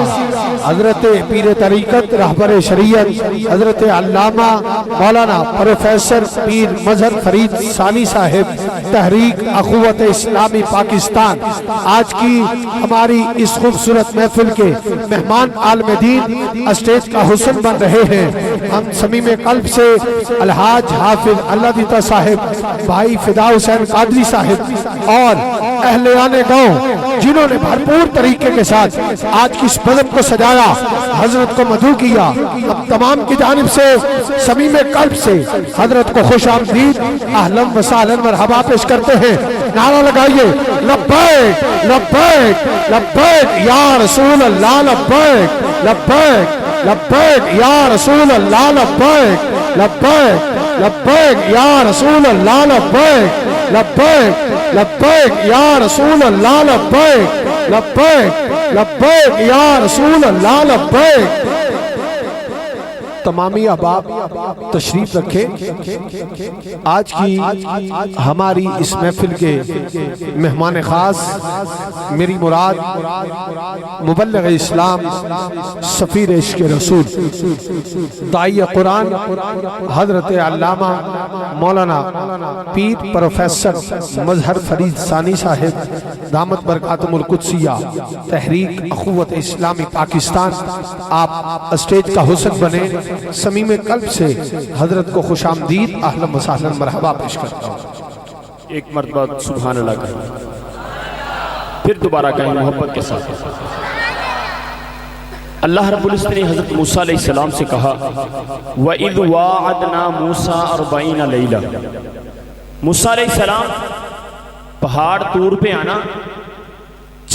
[SPEAKER 1] حضرت پیر طریقت رہبر شریعت حضرت علامہ مولانا پروفیسر پیر مظہر فرید ثانی صاحب، تحریک اخوت اسلامی پاکستان، آج کی ہماری اس خوبصورت محفل کے مہمان عالم دین اسٹیج کا حسن بن رہے ہیں۔ ہم صمیم قلب سے الحاج حافظ اللہ دیتا صاحب، بھائی فدا حسین قادری صاحب اور اہلیان گاؤں جنہوں نے بھرپور طریقے کے ساتھ آج کی اس بزم کو سجایا،
[SPEAKER 2] حضرت کو مدعو کیا. اب تمام کی جانب سے صمیم قلب سے حضرت کو خوش آمدید اہلاً و سہلاً مرحبا پیش کرتے ہیں. نعرہ لگائیے لبیک لبیک لبیک یا رسول اللہ لبیک لبیک لبیک یا رسول اللہ لبیک لبیک لبیک یا رسول اللہ لبیک لبیک لبیک یا رسول اللہ لبیک لبیک لبیک یا رسول اللہ لبیک. تمامی احباب تشریف رکھیں. آج کی ہماری اس محفل کے مہمان خاص میری مراد مبلغ اسلام سفیر عشق رسول داعی قرآن حضرت علامہ مولانا پیر پروفیسر مظہر فرید ثانی صاحب دامت برکاتہم القدسیہ تحریک اخوت اسلامی پاکستان. آپ اسٹیج کا حسن بنے. صمیم قلب سے حضرت کو خوش آمدید اہلاً و سہلاً مرحبا پیش کرتا ہوں.
[SPEAKER 3] ایک مرتبہ سبحان اللہ کہیں, پھر دوبارہ کہیں محبت کے ساتھ. اللہ رب العزت نے حضرت موسیٰ علیہ السلام سے کہا وَإِذْ وَاعَدْنَا مُوسَىٰ 40 لَيْلَةً. موسیٰ علیہ السلام پہاڑ طور پہ آنا,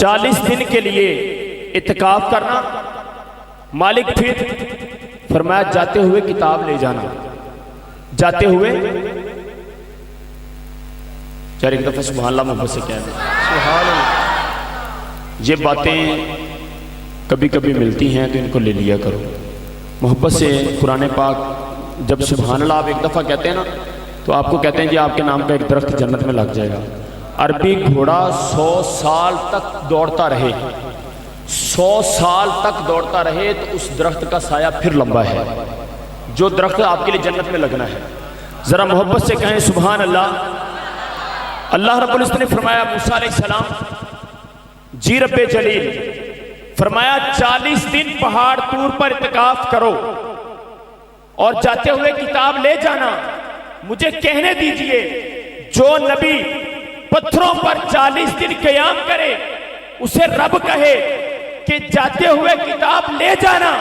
[SPEAKER 3] 40 دن کے لیے اعتکاف کرنا. مالک پھر فرمایا جاتے ہوئے کتاب لے جانا. جاتے ہوئے چار ایک دفعہ سبحان اللہ محبت سے کہہ دیں. یہ باتیں کبھی کبھی ملتی ہیں تو ان کو لے لیا کرو محبت سے. قرآن پاک جب سبحان اللہ آپ ایک دفعہ کہتے ہیں نا تو آپ کو کہتے ہیں جی آپ کے نام کا ایک درخت جنت میں لگ جائے گا. عربی گھوڑا 100 سال تک دوڑتا رہے, 100 سال تک دوڑتا رہے تو اس درخت کا سایہ پھر لمبا ہے جو درخت آپ کے لیے جنت میں لگنا ہے. ذرا محبت سے کہیں سبحان اللہ. اللہ رب العزت نے فرمایا موسیٰ علیہ السلام جی رب جلیل, فرمایا 40 دن پہاڑ طور پر اعتکاف کرو اور جاتے ہوئے کتاب لے جانا. مجھے کہنے دیجئے جو نبی پتھروں پر 40 دن قیام کرے اسے رب کہے کہ جاتے ہوئے کتاب لے جانا,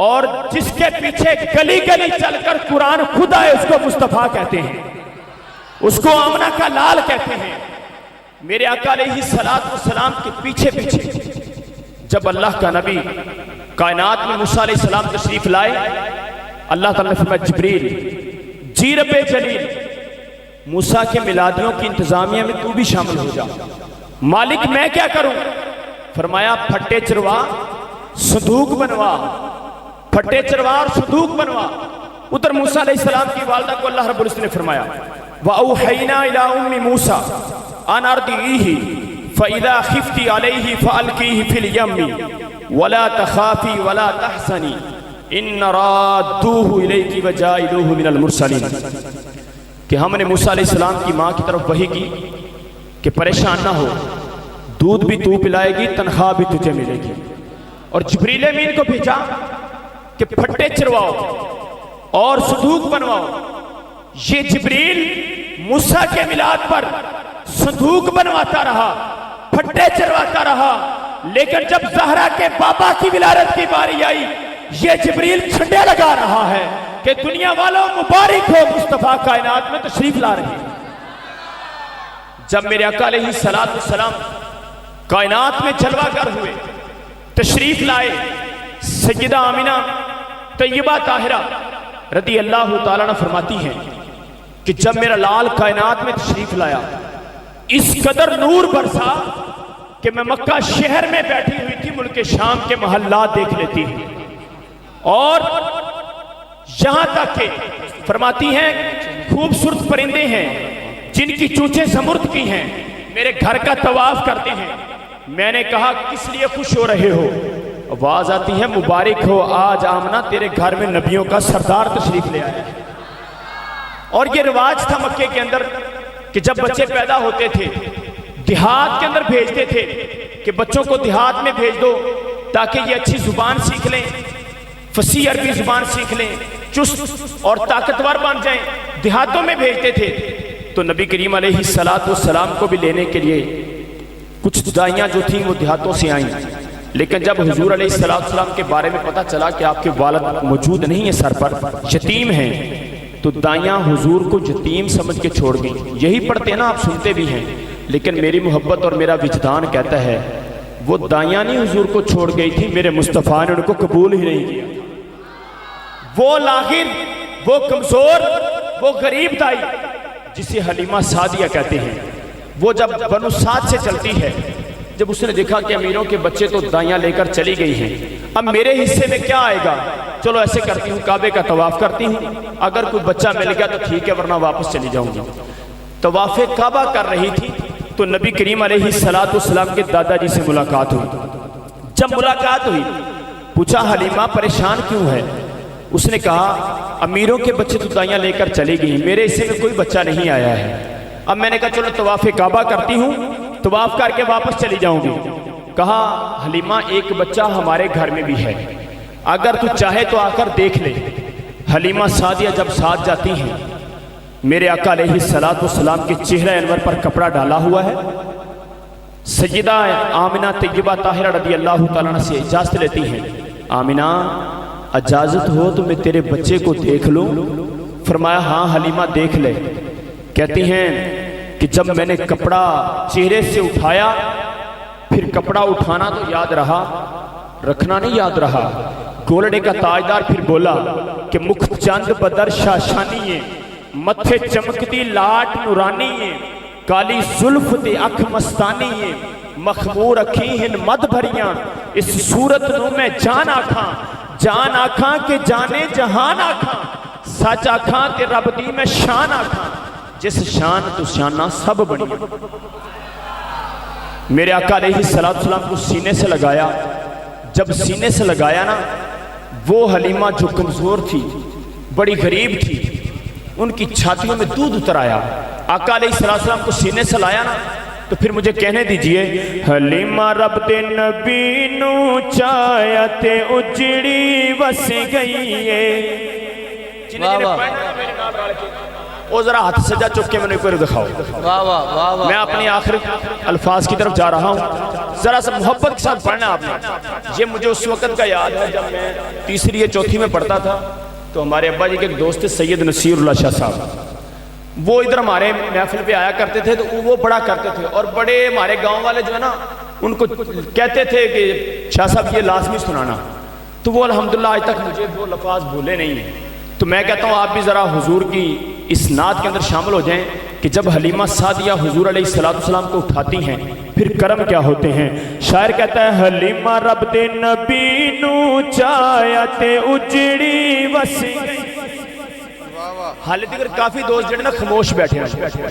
[SPEAKER 3] اور جس کے پیچھے گلی گلی چل کر قرآن خود آئے اس کو مصطفیٰ کہتے ہیں, اس کو آمنہ کا لال کہتے ہیں. میرے آقا علیہ السلام کے پیچھے پیچھے جب اللہ کا نبی کائنات میں موسیٰ علیہ السلام تشریف لائے, اللہ تعالیٰ نے فرمایا جبریل جی رب جلیل موسیٰ کے میلادیوں کی انتظامیہ میں تو بھی شامل ہو جا. مالک میں کیا کروں؟ فرمایا پھٹے چروا صندوق بنوا, پھٹے چروا اور صندوق بنوا. ادھر موسیٰ علیہ السلام کی والدہ کو اللہ رب العزت نے فرمایا وَأَوْحَيْنَا إِلَىٰ أُمِّ مُوسَىٰ أَنْ أَرْضِعِيهِ فَإِذَا خِفْتِ عَلَيْهِ فَأَلْقِيهِ فِي الْيَمِّ وَلَا تَخَافِي وَلَا تَحْزَنِي إِنَّ رَادُّوهُ إِلَيْكِ وَجَاعِلُوهُ مِنَ الْمُرْسَلِينَ. کہ ہم نے موسیٰ علیہ السلام کی ماں کی طرف وحی کی کہ پریشان نہ ہو, دودھ بھی تو پلائے گی, تنخواہ بھی تجھے ملے گی. اور جبریل امین کو بھیجا کہ پھٹے چرواؤ اور صندوق بنواؤ. یہ جبریل موسیٰ کے میلاد پر صندوق بنواتا رہا, پھٹے چرواتا رہا, لیکن جب زہرا کے بابا کی ولادت کی باری آئی یہ جبریل چھنڈے لگا رہا ہے کہ دنیا والوں مبارک ہو مصطفیٰ کائنات میں تشریف لا رہے ہیں. جب میرے آقا علیہ السلام کائنات میں جلوہ گر ہوئے, تشریف لائے, سیدہ آمینہ طیبہ طاہرہ رضی اللہ تعالیٰ عنہ فرماتی ہیں کہ جب میرا لال کائنات میں تشریف لایا اس قدر نور برسا کہ میں مکہ شہر میں بیٹھی ہوئی تھی, ملک شام کے محلات دیکھ لیتی ہوں. اور یہاں تک کہ فرماتی ہیں خوبصورت پرندے ہیں جن کی چونچیں زمرد کی ہیں میرے گھر کا طواف کرتے ہیں. میں نے کہا کس لیے خوش ہو رہے ہو؟ آواز آتی ہے مبارک ہو آج آمنہ تیرے گھر میں نبیوں کا سردار تشریف لے آیا ہے. اور یہ رواج تھا مکے کے اندر کہ جب بچے پیدا ہوتے تھے دیہات کے اندر بھیجتے تھے کہ بچوں کو دیہات میں بھیج دو تاکہ یہ اچھی زبان سیکھ لیں, فصیح عربی زبان سیکھ لیں, چست اور طاقتور بن جائیں. دیہاتوں میں بھیجتے تھے. تو نبی کریم علیہ السلام کو بھی لینے کے لیے کچھ دائیاں جو تھیں وہ دیہاتوں سے آئیں. لیکن جب حضور علیہ السلام کے بارے میں پتہ چلا کہ آپ کے والد موجود نہیں ہیں سر پر، یتیم ہیں، تو دائیاں حضور کو یتیم سمجھ کے چھوڑ گئی. یہی پڑھتے ہیں نا، آپ سنتے بھی ہیں، لیکن میری محبت اور میرا وجدان کہتا ہے وہ دائیاں نہیں حضور کو چھوڑ گئی تھی، میرے مصطفیٰ نے ان کو قبول ہی نہیں کیا. وہ لاغر، وہ کمزور، وہ غریب دائی جسے حلیمہ سعدیہ کہتے ہیں، وہ جب بنو سعد سے چلتی ہے، جب اس نے دیکھا کہ امیروں کے بچے تو دائیاں لے کر چلی گئی ہیں، اب میرے حصے میں کیا آئے گا، چلو ایسے کرتی ہوں کعبے کا طواف کرتی ہوں، اگر کوئی بچہ مل گیا تو ٹھیک ہے ورنہ واپس چلی جاؤں گی. طواف کعبہ کر رہی تھی تو نبی کریم علیہ السلام کے دادا جی سے ملاقات ہوئی. جب ملاقات ہوئی پوچھا حلیمہ پریشان کیوں ہے؟ اس نے کہا امیروں کے بچے تو دائیاں لے کر چلی گئی، میرے حصے میں کوئی بچہ نہیں آیا ہے. اب میں نے کہا چلو طواف کعبہ کرتی ہوں، طواف کر کے واپس چلی جاؤں گی. کہا حلیمہ ایک بچہ ہمارے گھر میں بھی ہے، اگر تو چاہے تو آ کر دیکھ لے. حلیمہ سعدیہ جب ساتھ جاتی ہیں، میرے آقا علیہ السلام کے چہرہ انور پر کپڑا ڈالا ہوا ہے. سیدہ آمنہ طیبہ طاہرہ رضی اللہ تعالیٰ عنہ سے اجازت لیتی ہیں، آمنہ اجازت ہو تو میں تیرے بچے کو دیکھ لوں؟ فرمایا ہاں حلیمہ دیکھ لے. کہتی ہیں کہ جب میں نے کپڑا چہرے سے اٹھایا، پھر کپڑا اٹھانا تو یاد رہا، رکھنا نہیں یاد رہا. گولڑے کا تاجدار پھر بولا کہ مکھ چند بدر شاشانی ہے، متھے چمکتی لاٹ نورانی ہے، کالی زلف دے اکھ مستانی ہے، مخمور اکھی ہن مد بھریاں، اس صورت نو میں جان آکھاں، جان آکھاں کہ جانے جہان آکھاں، سچ آکھاں کہ رب دی میں شان آکھاں، جس شان تو شانہ سب بنی. میرے آقا علیہ السلام کو سینے سے لگایا. جب سینے سے لگایا نا، وہ حلیمہ جو کمزور تھی، بڑی غریب تھی، ان کی چھاتیوں میں دودھ اتر آیا. آقا علیہ السلام کو سینے سے لایا نا، تو پھر مجھے کہنے دیجئے حلیمہ رب دے نبی نو چایا تے اجڑی وس گئی ہے. وہ ذرا ہاتھ سجا چک کے میں نے کوئی دکھاؤ. میں اپنی آخر الفاظ کی طرف جا رہا ہوں، ذرا سا محبت کے ساتھ پڑھنا آپ نے. یہ مجھے اس وقت کا یاد ہے جب میں تیسری یا چوتھی میں پڑھتا تھا، تو ہمارے ابا جی کے ایک دوست تھے سید نصیر اللہ شاہ صاحب، وہ ادھر ہمارے محفل پہ آیا کرتے تھے، تو وہ پڑھا کرتے تھے، اور بڑے ہمارے گاؤں والے جو ہے نا ان کو کہتے تھے کہ شاہ صاحب یہ لازمی سنانا. تو وہ الحمدللہ آج تک مجھے وہ لفظ بھولے نہیں ہیں. تو میں کہتا ہوں آپ بھی ذرا حضور کی اس نعت کے اندر شامل ہو جائیں کہ جب حلیمہ سعدیہ حضور علیہ السلام کو اٹھاتی ہیں پھر کرم کیا ہوتے ہیں. شاعر کہتا ہے حلیمہ رب دے نبی نو چایا تے اجڑی وس گئی. حال دیگر کافی دوست جڑے نا خاموش بیٹھے ہیں،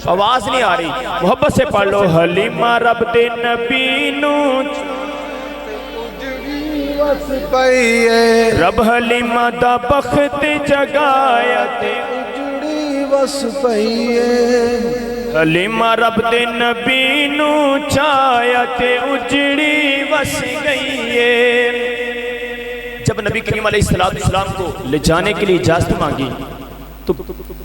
[SPEAKER 3] آواز نہیں آ رہی، محبت سے پڑھ لو. حلیمہ رب دے نبی نو رب حلیمہ دا بخت جگایا تے اجڑی وس پئی ہے. حلیمہ رب دے نبی نو چایا تے اجڑی وس گئی ہے. جب نبی کریم علیہ السلام کو لے جانے کے لیے اجازت مانگی تو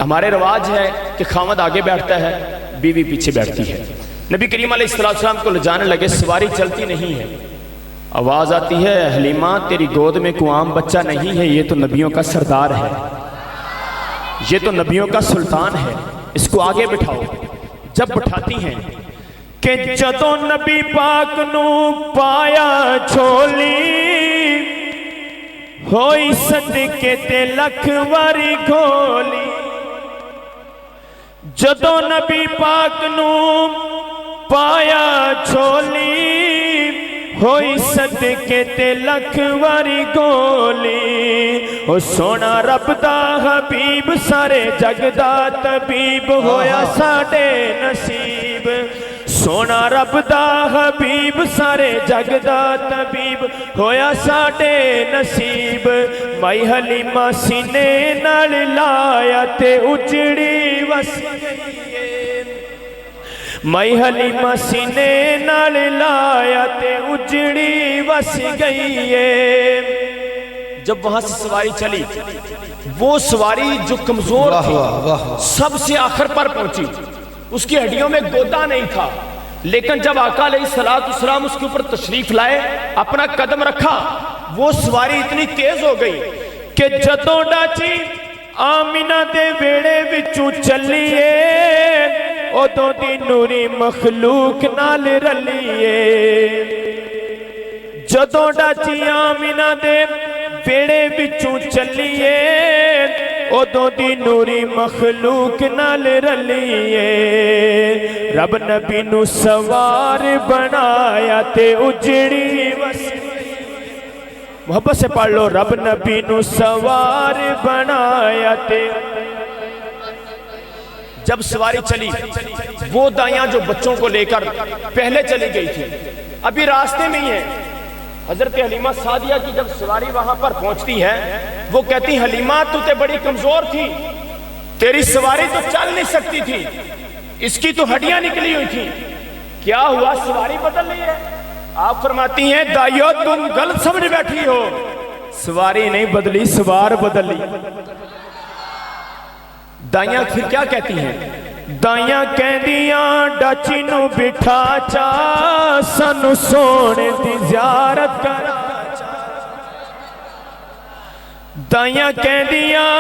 [SPEAKER 3] ہمارے رواج ہے کہ خاوند آگے بیٹھتا ہے، بیوی پیچھے بیٹھتی ہے. نبی کریم علیہ السلام کو لے جانے لگے، سواری چلتی نہیں ہے. آواز آتی ہے حلیمہ تیری گود میں کوئی عام بچہ نہیں ہے، یہ تو نبیوں کا سردار ہے، یہ تو نبیوں کا سلطان ہے، اس کو آگے بٹھاؤ. جب بٹھاتی ہیں کہ جدوں نبی پاک نو پایا چھولی، ہوئی صدقے تے لکھ واری گھولی. جدوں نبی پاک نو پایا چھولی، ہوئی صدقے تے لکھ واری گولی. او سونا رب دا حبیب سارے جگ دا طبیب ہویا ساڈے نصیب. سونا رب دا حبیب سارے جگ دا طبیب ہویا ساڈے نصیب. مائی حلیمہ سینے نال لایا تے اجڑی وس گئی ہے. مائی حلیمہ سینے نال لایا تے اجڑی وس گئی ہے. جب وہاں سے سواری چلی، وہ سواری جو کمزور تھی سب سے آخر پر پہنچی، اس کی ہڈیوں میں گودا نہیں تھا، لیکن جب آقا علیہ السلام اس کے اوپر تشریف لائے، اپنا قدم رکھا، وہ سواری اتنی تیز ہو گئی کہ جدوں ڈاچی آمینہ دے ویڑے وچوں چلیے، ادوں دی نوری مخلوق نال رلیے۔ جدوں ڈاچی آمینہ دے ویڑے وچوں چلیے، ادوں دی نوری مخلوق نال رلیے۔ رب نبی نو سوار بنایا تے اجڑی وس، محبت سے پڑھ لو، رب نبی نو سوار بنایا تے۔ جب سواری چلی، وہ دائیاں جو بچوں کو لے کر پہلے چلی گئی تھی ابھی راستے میں ہی ہے۔ حضرت حلیمہ سعدیہ کی جب سواری وہاں پر پہنچتی ہے، وہ کہتی حلیمہ تو تے بڑی کمزور تھی، تیری سواری تو چل نہیں سکتی تھی، اس کی تو ہڈیاں نکلی ہوئی تھی، کیا ہوا سواری بدل رہی ہے؟ آپ فرماتی ہیں دائیو تم غلط سمجھ بیٹھی ہو، سواری نہیں بدلی، سوار بدلی۔ دائیاں پھر کیا کہتی ہیں؟ دائیاں کہندیاں ڈاچی نو بٹھا چا، سانو سونے دی زیارت کرا چا۔ دائیاں کہندیاں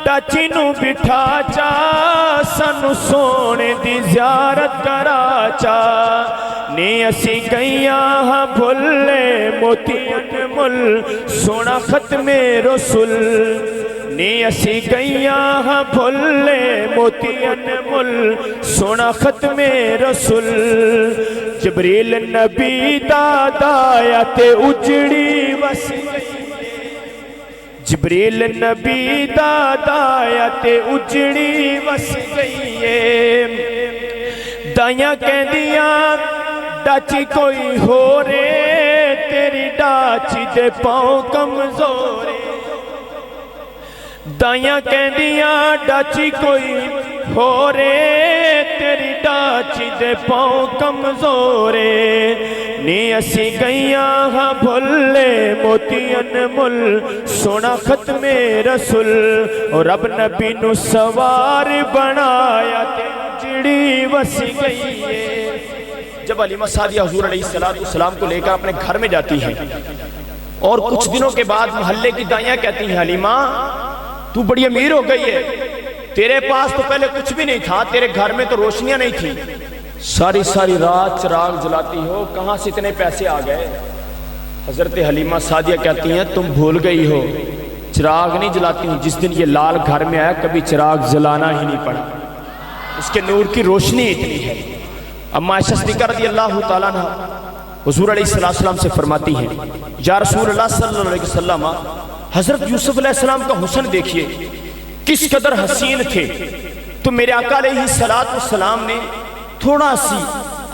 [SPEAKER 3] ڈاچی نو بٹھا چا، سانو سونے دی زیارت کرا چا۔ نی اسی گئیاں ہاں بھلے موتیاں مل، سونا ختم رسول۔ نی اسی گئیاں ہاں بھلے موتیاں مل، سونا ختم رسول۔ جبریل نبی دادا یا تے اجڑی وس گئی، جبریل نبی دادا یا تے اجڑی وس گئی۔ دائیاں کہندیاں ڈاچی کوئی ہو رے، تیری ڈاچی دے پاؤں کمزورے۔ دائیاں کہندیاں ڈاچی کوئی ہو رے، تیری ڈاچی دے پاؤں کمزورے۔ نی اسی گئیاں ہاں بھلے موتیاں مل، سونا ختم رسول۔ اور رب نبی نو سوار بنایا تے جڑی وس گئی ہے۔ جب حلیمہ سعدیہ حضور علیہ السلام کو لے کر اپنے گھر میں جاتی ہیں، اور کچھ دنوں کے بعد محلے کی دائیاں کہتی ہیں حلیمہ تو بڑی امیر ہو گئی ہے، تیرے پاس تو پہلے کچھ بھی نہیں تھا، تیرے گھر میں تو روشنیاں نہیں تھی، ساری رات چراغ جلاتی ہو، کہاں سے اتنے پیسے آ گئے؟ حضرت حلیمہ سعدیہ کہتی ہیں تم بھول گئی ہو، چراغ نہیں جلاتی ہوں، جس دن یہ لال گھر میں آیا کبھی چراغ جلانا ہی نہیں پڑا، اس کے نور کی روشنی اتنی ہے۔ اما عائشہ صدیقہ رضی اللہ تعالیٰ عنہ حضور علیہ السلام سے فرماتی ہیں یا رسول اللہ صلی اللہ علیہ وسلم، حضرت یوسف علیہ السلام کا حسن دیکھیے کس قدر حسین تھے، تو میرے آقا علیہ السلام نے تھوڑا سی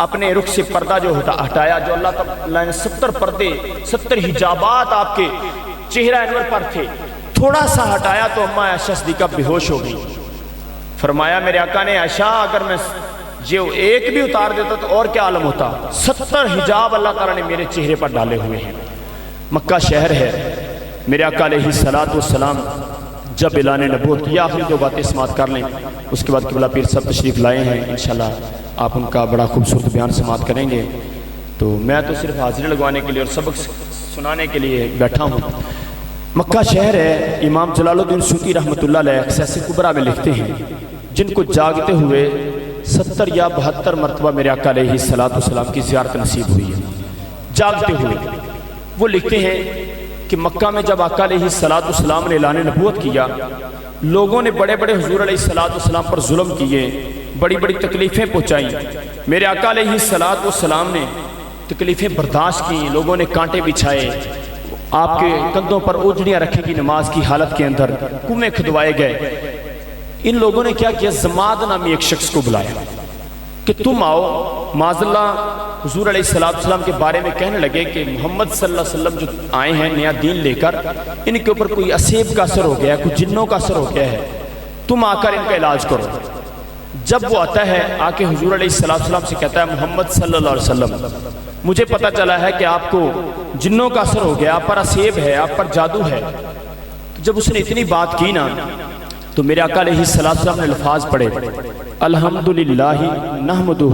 [SPEAKER 3] اپنے رخ سے پردہ جو ہٹایا، جو اللہ تعالیٰ نے 70 پردے 70 حجابات آپ کے چہرہ انور پر تھے، تھوڑا سا ہٹایا تو اما عائشہ صدیقہ بے ہوش ہو گئی۔ فرمایا میرے آقا نے عائشہ اگر میں جو ایک بھی اتار دیتا تو اور کیا عالم ہوتا، 70 حجاب اللہ تعالیٰ نے میرے چہرے پر ڈالے ہوئے ہیں۔ مکہ شہر ہے، میرے آقا علیہ السلام جب اعلان نبوت کی، آخری دو باتیں سماعت کر لیں، اس کے بعد قبلہ پیر صاحب تشریف لائے ہیں، انشاءاللہ آپ ان کا بڑا خوبصورت بیان سماعت کریں گے، تو میں تو صرف حاضری لگوانے کے لیے اور سبق سنانے کے لیے بیٹھا ہوں۔ مکہ شہر ہے، امام جلال الدین سیوطی رحمۃ اللہ علیہ اقصاص کبریٰ میں لکھتے ہیں، جن کو جاگتے ہوئے 70 یا 72 مرتبہ میرے آقا علیہ السلام کی زیارت نصیب ہوئی ہے، جاگتے ہوئے۔ وہ لکھتے ہیں کہ مکہ میں جب آقا علیہ السلام نے اعلان نبوت کیا، لوگوں نے بڑے بڑے حضور علیہ السلام پر ظلم کیے، بڑی بڑی تکلیفیں پہنچائیں، میرے آقا علیہ السلام نے تکلیفیں برداشت کی، لوگوں نے کانٹے بچھائے، آپ کے کندھوں پر اوجڑیاں رکھی کی نماز کی حالت کے اندر کنویں کھدوائے گئے۔ ان لوگوں نے کیا کیا، زماد نامی ایک شخص کو بلایا کہ تم آؤ، معاذ اللہ حضور علیہ السلام کے بارے میں کہنے لگے کہ محمد صلی اللہ علیہ وسلم جو آئے ہیں نیا دین لے کر، ان کے اوپر کوئی اسیب کا اثر ہو گیا ہے، کوئی جنوں کا اثر ہو گیا ہے، تم آ کر ان کا علاج کرو۔ جب وہ آتا ہے آ کے حضور علیہ السلام سے کہتا ہے محمد صلی اللہ علیہ وسلم مجھے پتہ چلا ہے کہ آپ کو جنوں کا اثر ہو گیا، آپ پر اسیب ہے، آپ پر جادو ہے۔ تو جب اس نے اتنی بات کی نا، تو میرے آقا علیہ السلام نے الفاظ پڑھے، الحمدللہ نحمدہ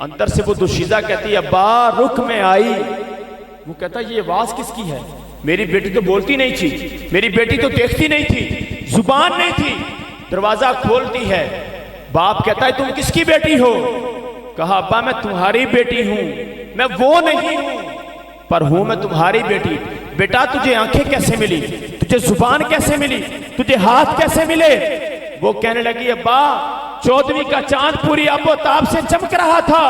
[SPEAKER 3] اندر سے وہ دوشیزہ کہتی ہے ابا رک میں آئی. وہ کہتا یہ آواز کس کی ہے؟ میری بیٹی تو بولتی نہیں تھی، میری بیٹی تو دیکھتی نہیں تھی، زبان نہیں تھی. دروازہ کھولتی ہے. باپ کہتا ہے تم کس کی بیٹی ہو؟ کہا ابا میں تمہاری بیٹی ہوں، میں وہ نہیں ہوں پر ہوں میں تمہاری بیٹی. بیٹا تجھے آنکھیں کیسے ملی؟ تجھے زبان کیسے ملی؟ تجھے ہاتھ کیسے ملے؟ وہ کہنے لگی ابا 14ویں کا چاند پوری آب و تاب سے چمک رہا تھا،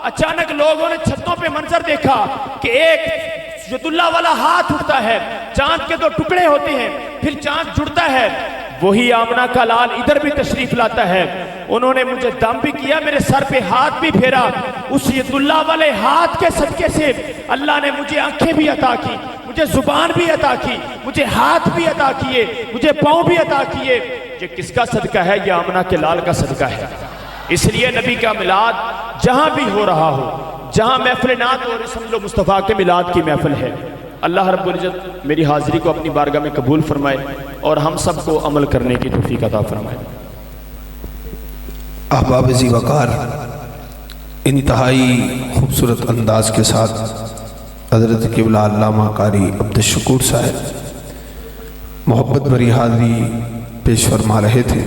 [SPEAKER 3] اچانک لوگوں نے چھتوں پہ منظر دیکھا کہ ایک ید اللہ والا ہاتھ اٹھتا ہے، چاند کے 2 ٹکڑے ہوتے ہیں، پھر چاند جڑتا ہے. وہی آمنہ کا لال ادھر بھی تشریف لاتا ہے. انہوں نے مجھے دم بھی کیا، میرے سر پہ ہاتھ بھی پھیرا. اس ید اللہ والے ہاتھ کے صدقے سے اللہ نے مجھے آنکھیں بھی عطا کی، مجھے زبان بھی عطا کی، مجھے ہاتھ بھی عطا کیے، مجھے پاؤں بھی عطا کیے. یہ کس کا صدقہ ہے؟ یہ آمنہ کے لال کا صدقہ ہے. اس لیے نبی کا میلاد جہاں بھی ہو رہا ہو، جہاں محفل نعت ہو رہی سمجھو مصطفیٰ کے میلاد کی محفل ہے. اللہ رب العزت میری حاضری کو اپنی بارگاہ میں قبول فرمائے اور ہم سب کو عمل کرنے کی توفیق عطا فرمائے.
[SPEAKER 4] احباب ذی وقار، انتہائی خوبصورت انداز کے ساتھ حضرت قبلہ علامہ قاری عبدالشکور صاحب محبت بھری حاضری پیش فرما رہے تھے.